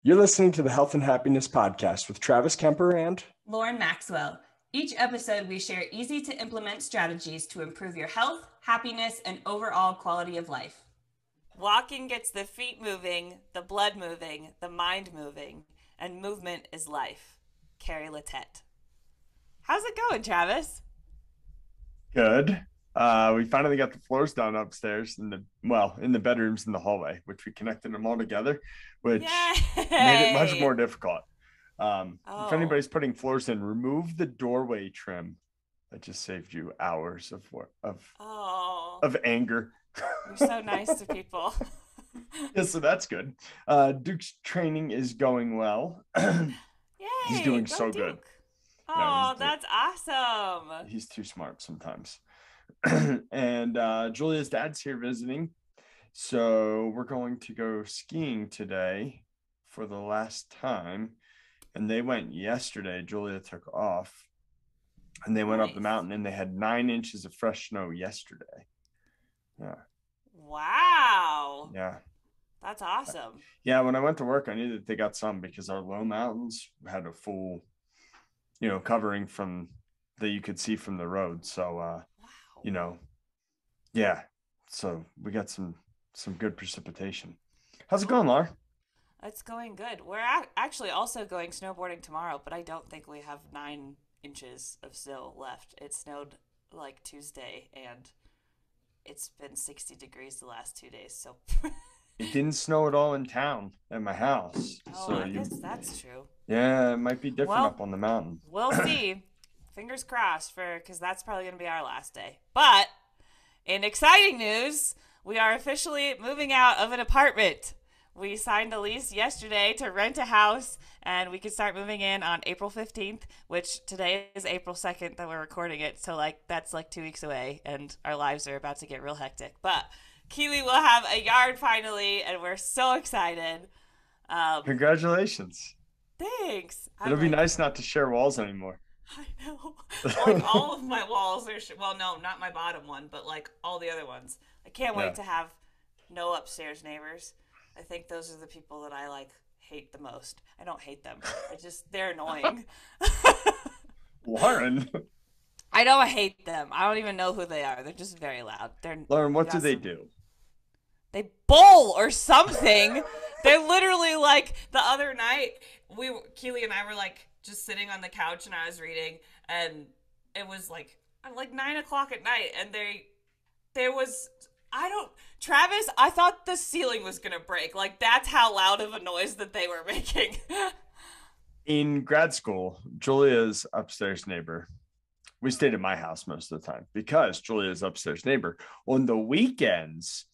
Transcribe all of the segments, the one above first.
You're listening to the Health and Happiness Podcast with Travis Kemper and Lauren Maxwell. Each episode, we share easy-to-implement strategies to improve your health, happiness, and overall quality of life. Walking gets the feet moving, the blood moving, the mind moving, and movement is life. Carrie Lettet. How's it going, Travis? good. We finally got the floors done upstairs in the bedrooms in the hallway, which we connected them all together, which made it much more difficult. If anybody's putting floors in, remove the doorway trim. That just saved you hours of anger. You're so nice to people. Yeah, so that's good. Duke's training is going well. Yay! He's doing so Duke. good. Oh, that's awesome. He's too smart sometimes. And Julia's dad's here visiting. So we're going to go skiing today for the last time. And they went yesterday. Julia took off. And they went up the mountain and they had 9 inches of fresh snow yesterday. Yeah. Wow. Yeah. That's awesome. Yeah, when I went to work, I knew that they got some because our low mountains had a full, covering from that you could see from the road. So, yeah. So we got some good precipitation. How's it going, Laura? It's going good. We're actually also going snowboarding tomorrow, but I don't think we have 9 inches of snow left. It snowed like Tuesday, and it's been 60 degrees the last 2 days. So it didn't snow at all in town at my house. Oh, so I guess that's true. Yeah, it might be different up on the mountain. We'll see. Fingers crossed because that's probably going to be our last day. But in exciting news, we are officially moving out of an apartment. We signed a lease yesterday to rent a house, and we could start moving in on April 15th, which today is April 2nd that we're recording it. So that's 2 weeks away, and our lives are about to get real hectic. But Keely will have a yard finally, and we're so excited. Congratulations. Thanks. It'll be nice not to share walls anymore. I know. All of my walls are, no, not my bottom one, but all the other ones. I can't wait to have no upstairs neighbors. I think those are the people that I hate the most. I don't hate them. They're annoying. Lauren. I don't hate them. I don't even know who they are. They're just very loud. Lauren, what do they do? They bowl or something. They're literally the other night, Keely and I were just sitting on the couch and I was reading, and it was 9 o'clock at night, and Travis, I thought the ceiling was gonna break. That's how loud of a noise that they were making. In grad school, Julia's upstairs neighbor, we stayed at my house most of the time because Julia's upstairs neighbor on the weekends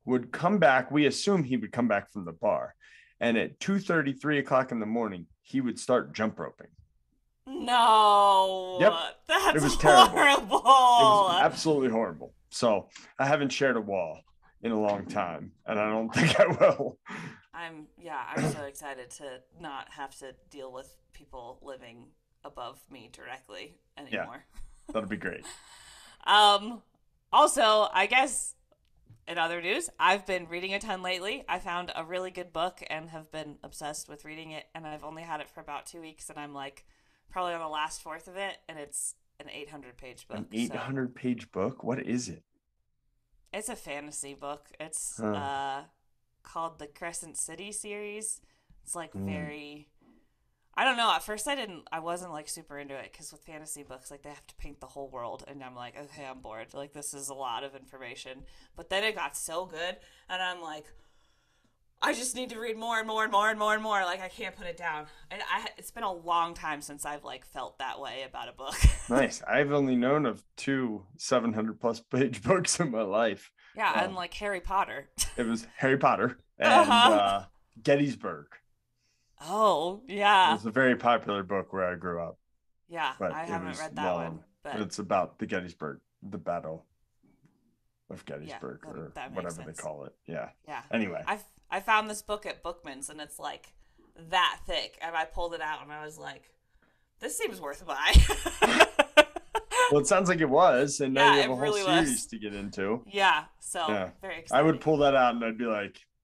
would come back. We assume he would come back from the bar. And at 2:30, 3 o'clock in the morning, he would start jump roping. No. Yep. That's it was terrible. Horrible. It was absolutely horrible. So I haven't shared a wall in a long time, and I don't think I will. I'm so excited to not have to deal with people living above me directly anymore. Yeah, that'll be great. Also, I guess in other news, I've been reading a ton lately. I found a really good book and have been obsessed with reading it, and I've only had it for about 2 weeks, and I'm probably on the last fourth of it, and it's an 800-page book. An 800-page book? What is it? It's a fantasy book. It's called the Crescent City series. It's very... I don't know. At first, I wasn't super into it because with fantasy books, they have to paint the whole world, and I'm okay, I'm bored. This is a lot of information. But then it got so good, and I'm I just need to read more and more and more and more and more. I can't put it down. And it's been a long time since I've felt that way about a book. Nice. I've only known of 2 700+ page books in my life. Yeah, and Harry Potter. It was Harry Potter and Gettysburg. Oh, yeah. It was a very popular book where I grew up. Yeah, I haven't read that one. But it's about the Gettysburg, the Battle of Gettysburg, or whatever they call it. Yeah. Yeah. Anyway. I found this book at Bookman's, and it's that thick, and I pulled it out, and I was this seems worth a buy. Well, it sounds like it was, and now you have a whole series was. to get into. Yeah, so very exciting. I would pull that out, and I'd be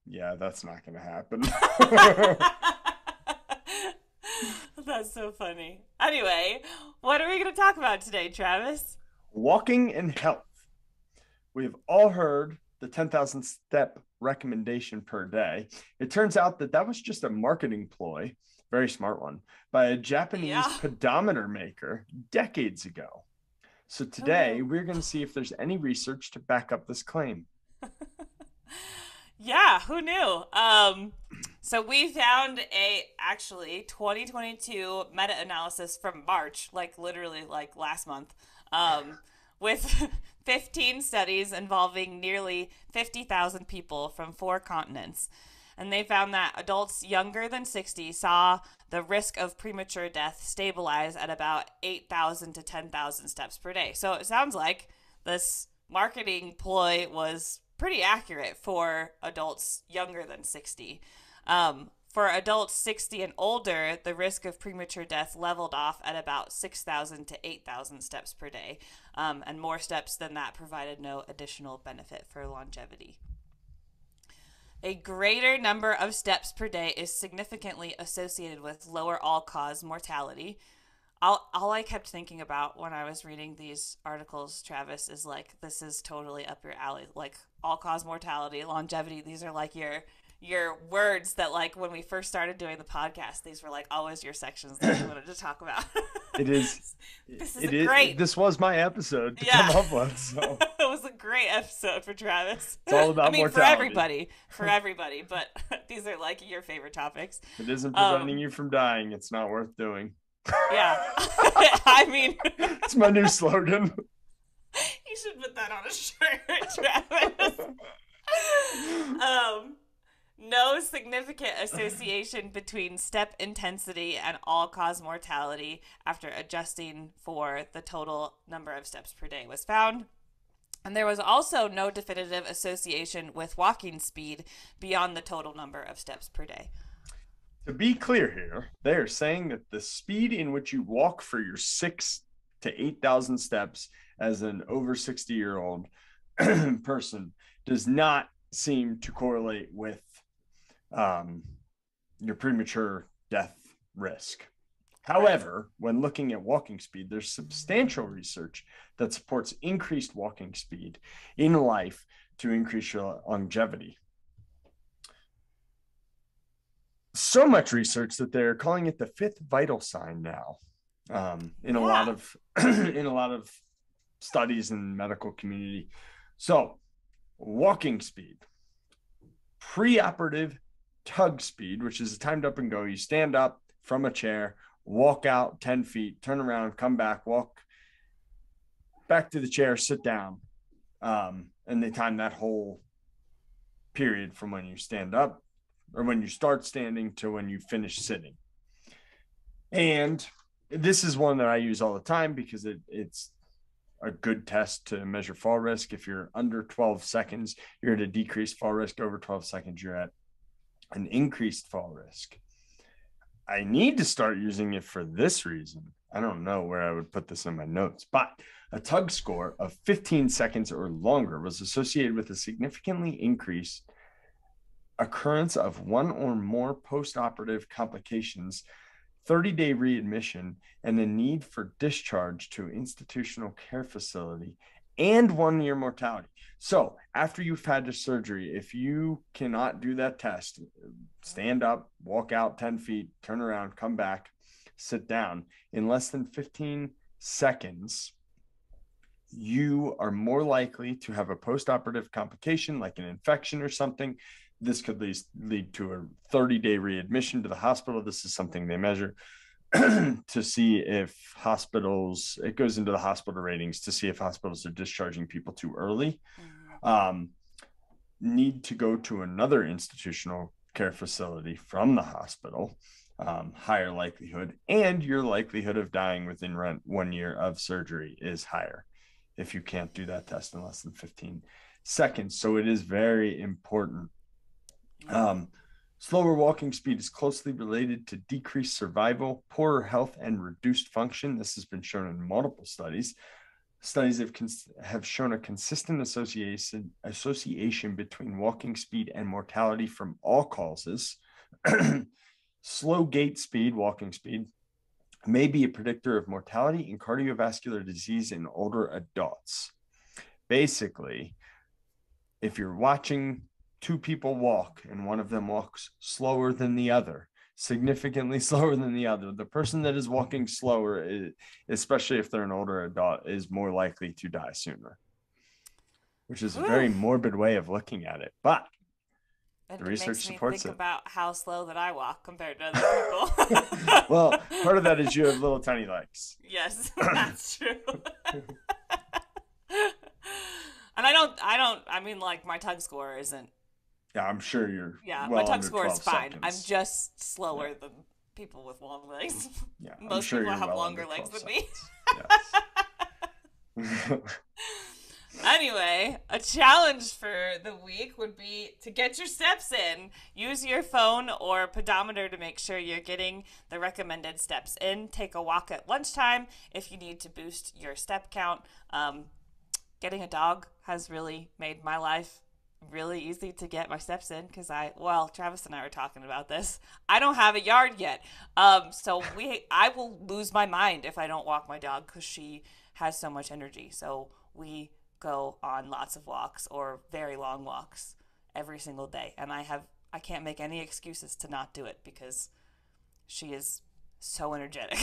yeah, that's not going to happen. That's so funny. Anyway, what are we going to talk about today, Travis? Walking and health. We've all heard the 10,000 step recommendation per day. It turns out that that was just a marketing ploy, very smart one, by a Japanese Yeah. pedometer maker decades ago. So Who today knew? we're going to see if there's any research to back up this claim. Yeah, who knew? So we found a actually 2022 meta-analysis from March, like literally like last month, with 15 studies involving nearly 50,000 people from 4 continents. And they found that adults younger than 60 saw the risk of premature death stabilize at about 8,000 to 10,000 steps per day. So it sounds like this marketing ploy was pretty accurate for adults younger than 60. For adults 60 and older, the risk of premature death leveled off at about 6,000 to 8,000 steps per day, and more steps than that provided no additional benefit for longevity. A greater number of steps per day is significantly associated with lower all-cause mortality. All I kept thinking about when I was reading these articles, Travis, is like, this is totally up your alley. Like, all-cause mortality, longevity, these are like your words that, like, when we first started doing the podcast, these were like always your sections that you wanted to talk about. It is. This is It a is. great. This was my episode to Yeah. come up with. So It was a great episode for Travis. it's all about I mean, mortality. for everybody, but these are like your favorite topics. If it isn't preventing Um, you from dying, it's not worth doing. yeah. I mean, It's my new slogan. you should put that on a shirt, Travis. Um, no significant association between step intensity and all-cause mortality after adjusting for the total number of steps per day was found. And there was also no definitive association with walking speed beyond the total number of steps per day. To be clear here, they are saying that the speed in which you walk for your 6,000 to 8,000 steps as an over 60-year-old person does not seem to correlate with your premature death risk. However, when looking at walking speed, there's substantial research that supports increased walking speed in life to increase your longevity. So much research that they're calling it the fifth vital sign now. In a lot of in a lot of studies in the medical community. So, walking speed, preoperative tug speed, which is a timed up and go. You stand up from a chair, walk out 10 feet, turn around, come back, walk back to the chair, sit down. And they time that whole period from when you stand up or when you start standing to when you finish sitting. And this is one that I use all the time because it's a good test to measure fall risk. If you're under 12 seconds, you're at a decreased fall risk. Over 12 seconds, you're at an increased fall risk. I need to start using it for this reason. I don't know where I would put this in my notes, but a tug score of 15 seconds or longer was associated with a significantly increased occurrence of one or more postoperative complications, 30-day readmission, and the need for discharge to institutional care facility, and 1 year mortality. So after you've had the surgery, if you cannot do that test, stand up, walk out 10 feet, turn around, come back, sit down, in less than 15 seconds, you are more likely to have a postoperative complication like an infection or something. This could lead to a 30-day readmission to the hospital. This is something they measure to see if hospitals, it goes into the hospital ratings to see if hospitals are discharging people too early. Need to go to another institutional care facility from the hospital, higher likelihood, and your likelihood of dying within 1 year of surgery is higher if you can't do that test in less than 15 seconds. So it is very important. Slower walking speed is closely related to decreased survival, poorer health, and reduced function. This has been shown in multiple studies. Studies have shown a consistent association between walking speed and mortality from all causes. Slow gait speed, walking speed, may be a predictor of mortality and cardiovascular disease in older adults. Basically, if you're watching two people walk and one of them walks slower than the other, significantly slower than the other, the person that is walking slower, especially if they're an older adult, is more likely to die sooner, which is a very morbid way of looking at it. But the research supports it. It makes me think about how slow that I walk compared to other people. Well, part of that is you have little tiny legs. Yes, that's true. And I mean, like, my tug score isn't. Yeah, I'm sure you're. Yeah, well, my tug score is fine. Seconds. I'm just slower than people with long legs. Yeah, most sure people have well longer legs than me. Yes. Anyway, a challenge for the week would be to get your steps in. Use your phone or pedometer to make sure you're getting the recommended steps in. Take a walk at lunchtime if you need to boost your step count. Getting a dog has really made my life really easy to get my steps in because Travis and I were talking about this. I don't have a yard yet. So I will lose my mind if I don't walk my dog because she has so much energy. So we go on lots of walks or very long walks every single day. And I can't make any excuses to not do it because she is so energetic.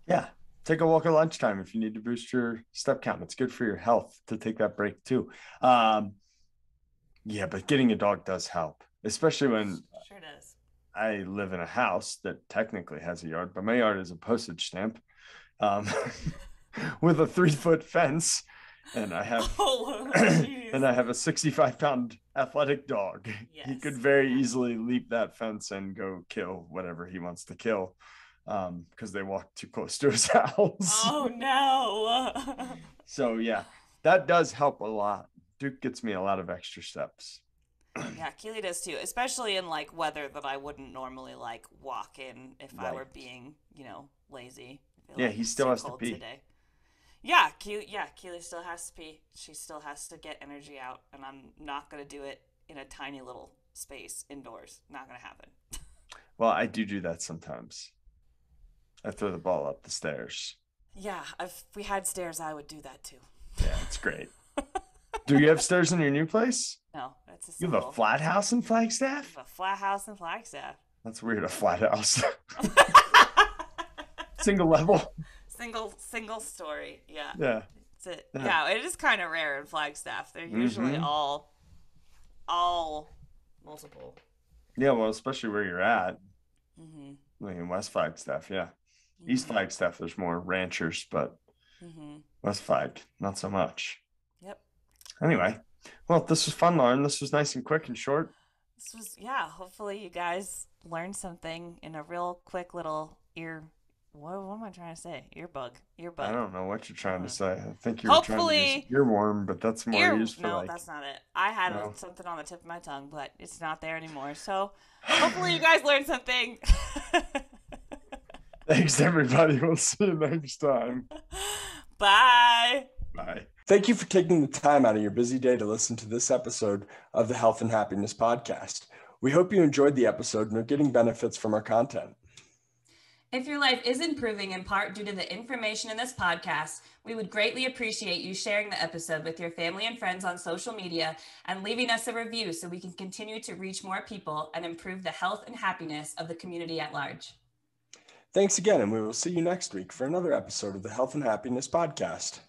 Yeah. Take a walk at lunchtime if you need to boost your step count. It's good for your health to take that break too. Yeah, but getting a dog does help, especially when sure does. I live in a house that technically has a yard, but my yard is a postage stamp with a 3-foot fence. And I have and I have a 65-pound athletic dog. Yes. He could very easily leap that fence and go kill whatever he wants to kill because they walk too close to his house. Oh, no. So, yeah, that does help a lot. Duke gets me a lot of extra steps. Yeah, Keely does too, especially in like weather that I wouldn't normally like walk in if I were being, lazy. Yeah, he still has to pee. Today. Yeah, Keely still has to pee. She still has to get energy out, and I'm not going to do it in a tiny little space indoors. Not going to happen. Well, I do that sometimes. I throw the ball up the stairs. Yeah, if we had stairs, I would do that too. Yeah, it's great. Do you have stairs in your new place? No, that's a You have a flat house in Flagstaff? A flat house in Flagstaff. That's weird, a flat house. Single level. Single story, yeah. Yeah. Yeah, it is kind of rare in Flagstaff. They're usually all multiple. Yeah, well, especially where you're at. Like in West Flagstaff, yeah. East Flagstaff, there's more ranchers, but West Flag, not so much. Yep. Anyway, well, this was fun, Lauren. This was nice and quick and short. Hopefully you guys learned something in a real quick little what am I trying to say? Earbug. I don't know what you're trying to say. I think you were trying to use earworm, but that's more used for No, that's not it. I had something on the tip of my tongue, but it's not there anymore. So hopefully you guys learned something. Thanks, everybody. We'll see you next time. Bye. Bye. Thank you for taking the time out of your busy day to listen to this episode of the Health and Happiness Podcast. We hope you enjoyed the episode and are getting benefits from our content. If your life is improving in part due to the information in this podcast, we would greatly appreciate you sharing the episode with your family and friends on social media and leaving us a review so we can continue to reach more people and improve the health and happiness of the community at large. Thanks again, and we will see you next week for another episode of the Health and Happiness Podcast.